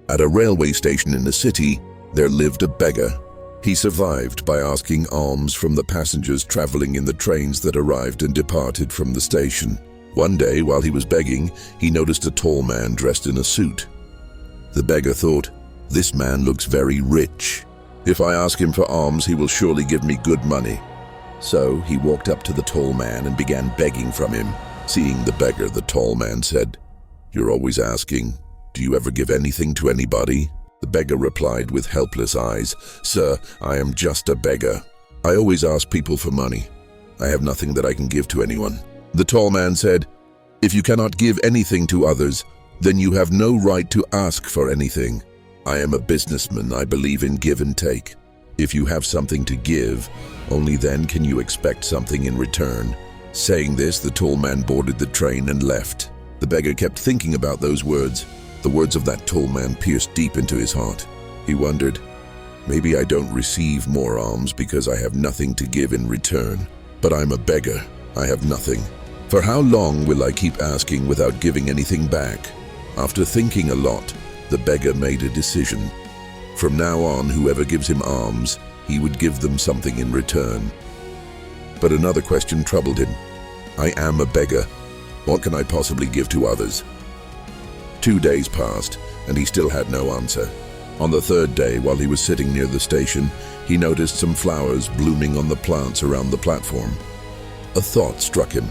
At a railway station in the city, there lived a beggar. He survived by asking alms from the passengers traveling in the trains that arrived and departed from the station. One day, while he was begging, he noticed a tall man dressed in a suit. The beggar thought, "This man looks very rich. If I ask him for alms, he will surely give me good money." So he walked up to the tall man and began begging from him. Seeing the beggar, the tall man said, "You're always asking. Do you ever give anything to anybody?" The beggar replied with helpless eyes, "Sir, I am just a beggar. I always ask people for money. I have nothing that I can give to anyone." The tall man said, "If you cannot give anything to others, then you have no right to ask for anything. I am a businessman. I believe in give and take. If you have something to give, only then can you expect something in return." Saying this, the tall man boarded the train and left. The beggar kept thinking about those words. The words of that tall man pierced deep into his heart. He wondered, maybe I don't receive more alms because I have nothing to give in return. But I'm a beggar. I have nothing. For how long will I keep asking without giving anything back? After thinking a lot, the beggar made a decision. From now on, whoever gives him alms, he would give them something in return. But another question troubled him. I am a beggar. What can I possibly give to others? 2 days passed, and he still had no answer. On the third day, while he was sitting near the station, he noticed some flowers blooming on the plants around the platform. A thought struck him.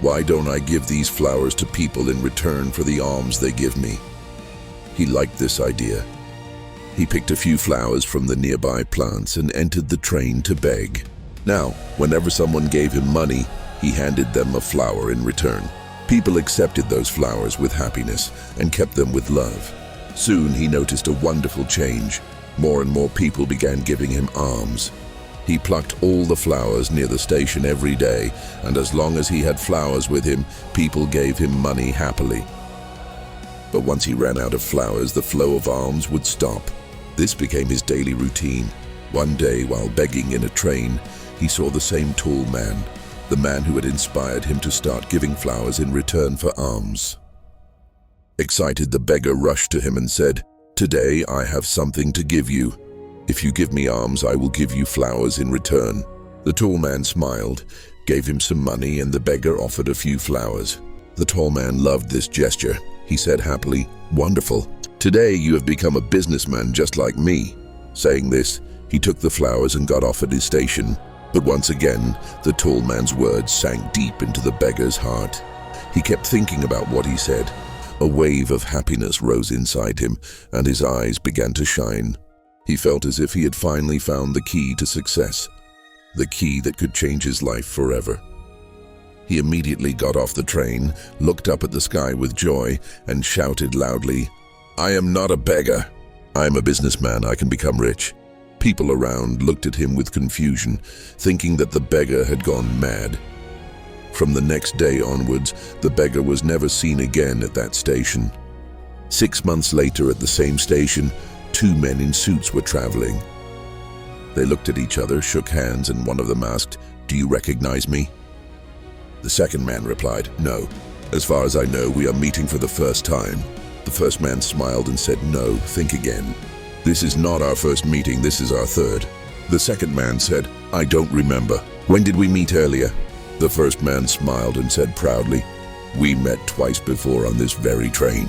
Why don't I give these flowers to people in return for the alms they give me? He liked this idea. He picked a few flowers from the nearby plants and entered the train to beg. Now, whenever someone gave him money, he handed them a flower in return. People accepted those flowers with happiness and kept them with love. Soon he noticed a wonderful change. More and more people began giving him alms. He plucked all the flowers near the station every day, and as long as he had flowers with him, people gave him money happily. But once he ran out of flowers, the flow of alms would stop. This became his daily routine. One day, while begging in a train, he saw the same tall man, the man who had inspired him to start giving flowers in return for alms. Excited, the beggar rushed to him and said, "Today I have something to give you. If you give me alms, I will give you flowers in return." The tall man smiled, gave him some money, and the beggar offered a few flowers. The tall man loved this gesture. He said happily, "Wonderful. Today you have become a businessman just like me." Saying this, he took the flowers and got off at his station. But once again, the tall man's words sank deep into the beggar's heart. He kept thinking about what he said. A wave of happiness rose inside him, and his eyes began to shine. He felt as if he had finally found the key to success, the key that could change his life forever. He immediately got off the train, looked up at the sky with joy, and shouted loudly, "I am not a beggar. I am a businessman. I can become rich." People around looked at him with confusion, thinking that the beggar had gone mad. From the next day onwards, the beggar was never seen again at that station. 6 months later, at the same station, 2 men in suits were traveling. They looked at each other, shook hands, and one of them asked, "Do you recognize me?" The second man replied, "No. As far as I know, we are meeting for the first time." The first man smiled and said, "No, think again. This is not our first meeting, this is our third." The second man said, "I don't remember. When did we meet earlier?" The first man smiled and said proudly, "We met twice before on this very train.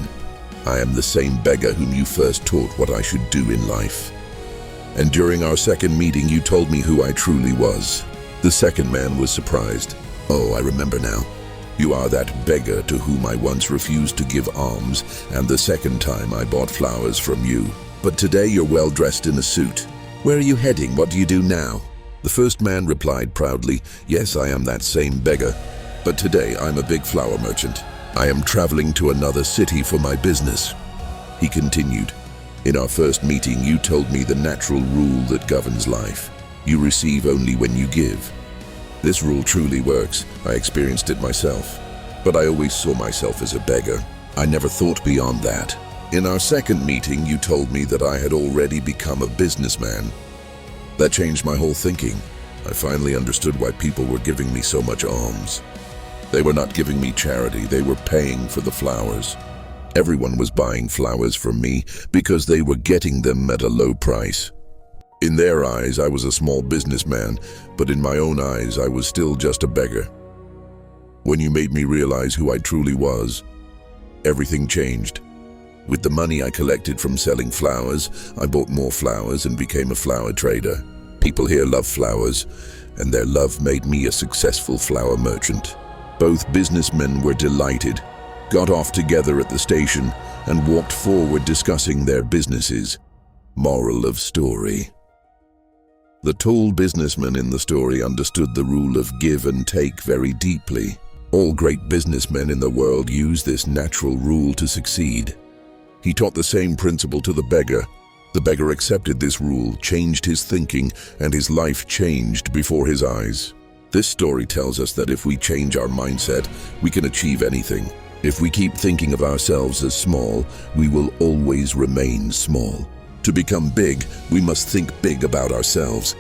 I am the same beggar whom you first taught what I should do in life. And during our second meeting, you told me who I truly was." The second man was surprised. "Oh, I remember now. You are that beggar to whom I once refused to give alms, and the second time I bought flowers from you. But today you're well dressed in a suit. Where are you heading? What do you do now?" The first man replied proudly, "Yes, I am that same beggar. But today I'm a big flower merchant. I am traveling to another city for my business." He continued, "In our first meeting, you told me the natural rule that governs life. You receive only when you give. This rule truly works. I experienced it myself. But I always saw myself as a beggar. I never thought beyond that. In our second meeting, you told me that I had already become a businessman. That changed my whole thinking. I finally understood why people were giving me so much alms. They were not giving me charity, they were paying for the flowers. Everyone was buying flowers from me because they were getting them at a low price. In their eyes, I was a small businessman, but in my own eyes, I was still just a beggar. When you made me realize who I truly was, everything changed. With the money I collected from selling flowers, I bought more flowers and became a flower trader. People here love flowers, and their love made me a successful flower merchant. Both businessmen were delighted, got off together at the station, and walked forward discussing their businesses. Moral of story. The tall businessman in the story understood the rule of give and take very deeply. All great businessmen in the world use this natural rule to succeed. He taught the same principle to the beggar. The beggar accepted this rule, changed his thinking, and his life changed before his eyes. This story tells us that if we change our mindset, we can achieve anything. If we keep thinking of ourselves as small, we will always remain small. To become big, we must think big about ourselves.